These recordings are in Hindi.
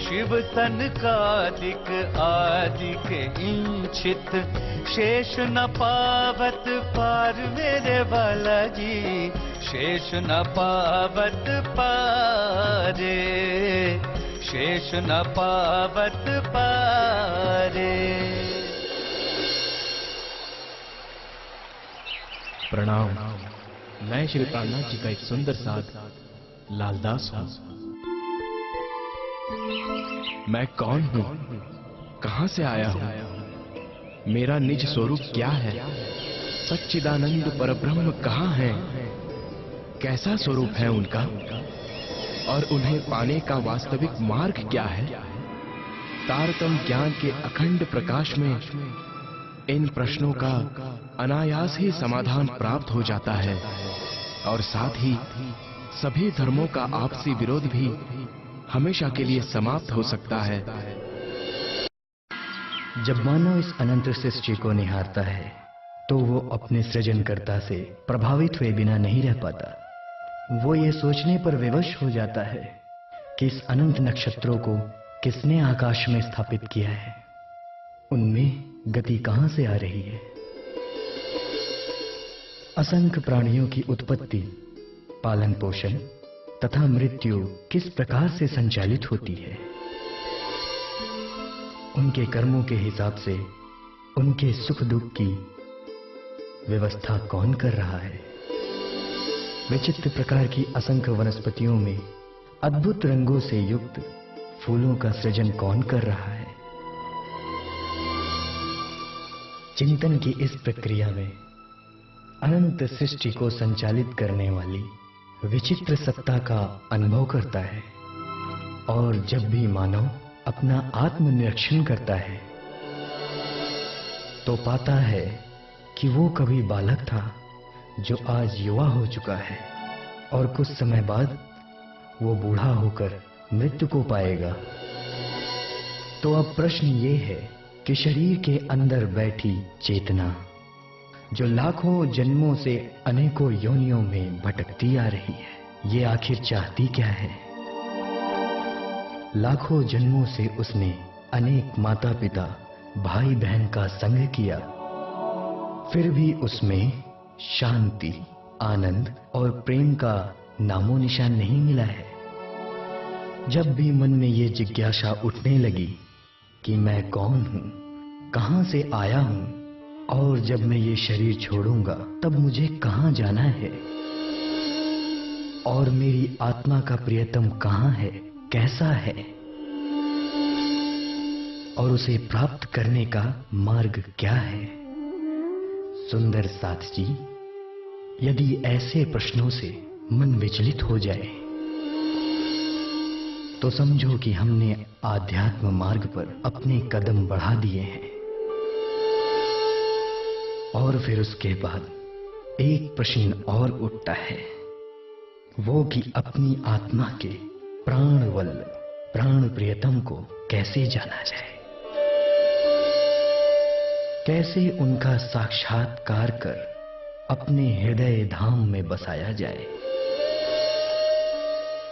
शिव सनकादिक आदिक इंचित शेष न पावत पार मेरे बालाजी, शेष न पावत पारे, शेष न पावत पारे। प्रणाम। मैं श्री प्राणनाथ जी का एक सुंदर साथ लालदास हूँ। मैं कौन हूँ, कहाँ से आया हूँ, मेरा निज स्वरूप क्या है, सच्चिदानंद परब्रह्म कहाँ है, कैसा स्वरूप है उनका और उन्हें पाने का वास्तविक मार्ग क्या है। तारतम ज्ञान के अखंड प्रकाश में इन प्रश्नों का अनायास ही समाधान प्राप्त हो जाता है और साथ ही सभी धर्मों का आपसी विरोध भी हमेशा के लिए समाप्त हो सकता है। जब मानव इस अनंत सृष्टि को निहारता है तो वो अपने सृजनकर्ता से प्रभावित हुए बिना नहीं रह पाता। वो ये सोचने पर विवश हो जाता है कि इस अनंत नक्षत्रों को किसने आकाश में स्थापित किया है, उनमें गति कहां से आ रही है। असंख्य प्राणियों की उत्पत्ति, पालन पोषण तथा मृत्यु किस प्रकार से संचालित होती है। उनके कर्मों के हिसाब से उनके सुख दुख की व्यवस्था कौन कर रहा है। विचित्र प्रकार की असंख्य वनस्पतियों में अद्भुत रंगों से युक्त फूलों का सृजन कौन कर रहा है। चिंतन की इस प्रक्रिया में अनंत सृष्टि को संचालित करने वाली विचित्र सत्ता का अनुभव करता है। और जब भी मानव अपना आत्मनिरीक्षण करता है तो पाता है कि वो कभी बालक था जो आज युवा हो चुका है और कुछ समय बाद वो बूढ़ा होकर मृत्यु को पाएगा। तो अब प्रश्न ये है कि शरीर के अंदर बैठी चेतना जो लाखों जन्मों से अनेकों योनियों में भटकती आ रही है, ये आखिर चाहती क्या है। लाखों जन्मों से उसने अनेक माता पिता भाई बहन का संग किया, फिर भी उसमें शांति, आनंद और प्रेम का नामो निशान नहीं मिला है। जब भी मन में ये जिज्ञासा उठने लगी कि मैं कौन हूं, कहां से आया हूं और जब मैं ये शरीर छोड़ूंगा तब मुझे कहां जाना है, और मेरी आत्मा का प्रियतम कहां है, कैसा है, और उसे प्राप्त करने का मार्ग क्या है। सुंदर साथ जी, यदि ऐसे प्रश्नों से मन विचलित हो जाए तो समझो कि हमने आध्यात्म मार्ग पर अपने कदम बढ़ा दिए हैं। और फिर उसके बाद एक प्रश्न और उठता है, वो कि अपनी आत्मा के प्राणवल प्राण प्रियतम को कैसे जाना जाए, कैसे उनका साक्षात्कार कर अपने हृदय धाम में बसाया जाए।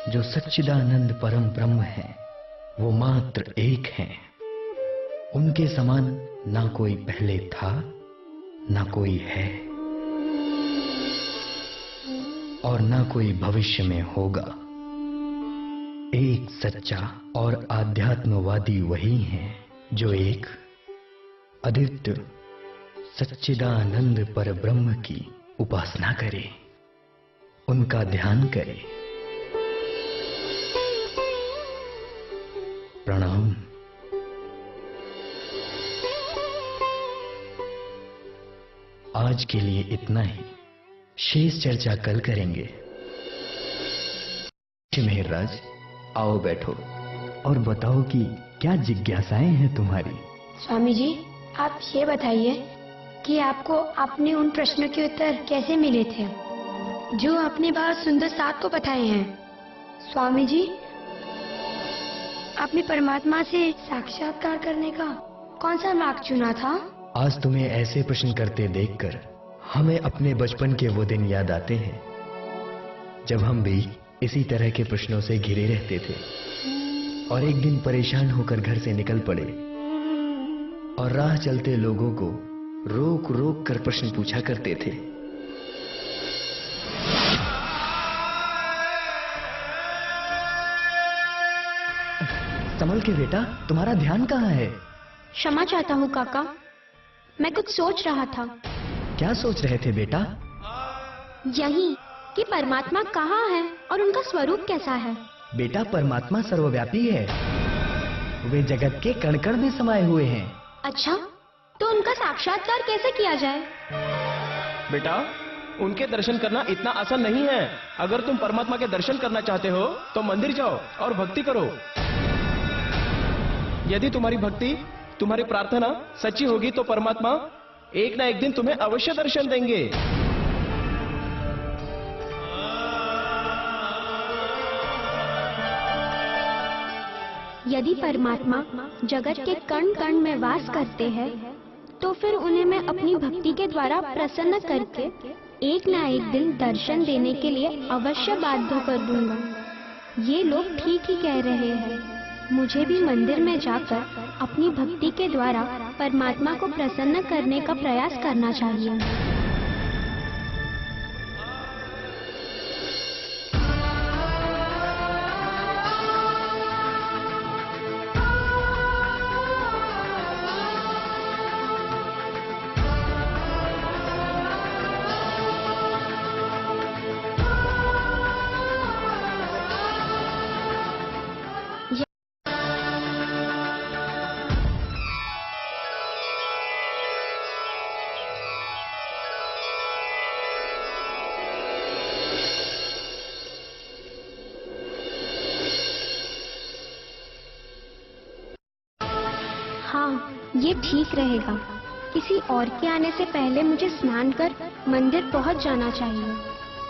जो सच्चिदानंद परम ब्रह्म है वो मात्र एक हैं, उनके समान ना कोई पहले था ना कोई है और ना कोई भविष्य में होगा। एक सच्चा और आध्यात्मवादी वही है जो एक अद्वितीय सच्चिदानंद परब्रह्म की उपासना करे, उनका ध्यान करे। प्रणाम। आज के लिए इतना ही, शेष चर्चा कल करेंगे। मेहरराज, आओ बैठो और बताओ कि क्या जिज्ञासाएं हैं तुम्हारी। स्वामी जी, आप ये बताइए कि आपको अपने उन प्रश्नों के उत्तर कैसे मिले थे जो आपने बहुत सुंदर साथ को बताए हैं। स्वामी जी, आपने परमात्मा से साक्षात्कार करने का कौन सा मार्ग चुना था? आज तुम्हें ऐसे प्रश्न करते देखकर हमें अपने बचपन के वो दिन याद आते हैं जब हम भी इसी तरह के प्रश्नों से घिरे रहते थे और एक दिन परेशान होकर घर से निकल पड़े और राह चलते लोगों को रोक रोक कर प्रश्न पूछा करते थे। संभल के बेटा, तुम्हारा ध्यान कहाँ है? क्षमा चाहता हूँ काका, मैं कुछ सोच रहा था। क्या सोच रहे थे बेटा? यही कि परमात्मा कहाँ है और उनका स्वरूप कैसा है। बेटा, परमात्मा सर्वव्यापी है, वे जगत के कण कण में समाये हुए हैं। अच्छा, तो उनका साक्षात्कार कैसे किया जाए? बेटा, उनके दर्शन करना इतना आसान नहीं है। अगर तुम परमात्मा के दर्शन करना चाहते हो तो मंदिर जाओ और भक्ति करो। यदि तुम्हारी भक्ति, तुम्हारी प्रार्थना सच्ची होगी तो परमात्मा एक ना एक दिन तुम्हें अवश्य दर्शन देंगे। यदि परमात्मा जगत के कण कण में वास करते हैं तो फिर उन्हें मैं अपनी भक्ति के द्वारा प्रसन्न करके एक ना एक दिन दर्शन देने के लिए अवश्य बाध्य कर दूंगा। ये लोग ठीक ही कह रहे हैं। मुझे भी मंदिर में जाकर अपनी भक्ति के द्वारा परमात्मा को प्रसन्न करने का प्रयास करना चाहिए। हाँ, ये ठीक रहेगा। किसी और के आने से पहले मुझे स्नान कर मंदिर पहुंच जाना चाहिए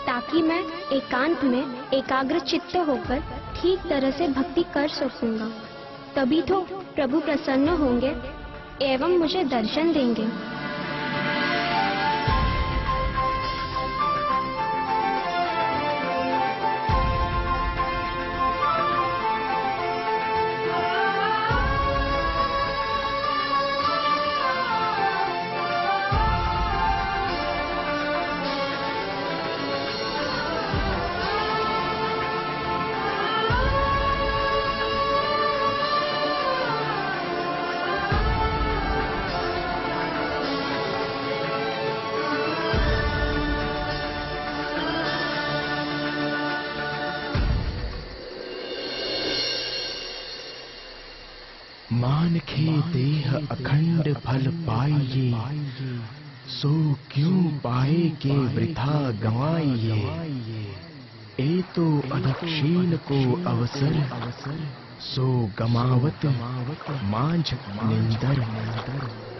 ताकि मैं एकांत में एकाग्र चित्त होकर ठीक तरह से भक्ति कर सकूंगा। तभी तो प्रभु प्रसन्न होंगे एवं मुझे दर्शन देंगे। मानखे देह अखंड फल पाइए, सो क्यों पाए के वृथा गंवाइए। ए तो अदक्षिण को अवसर, सो गमावत मांझ निंदर।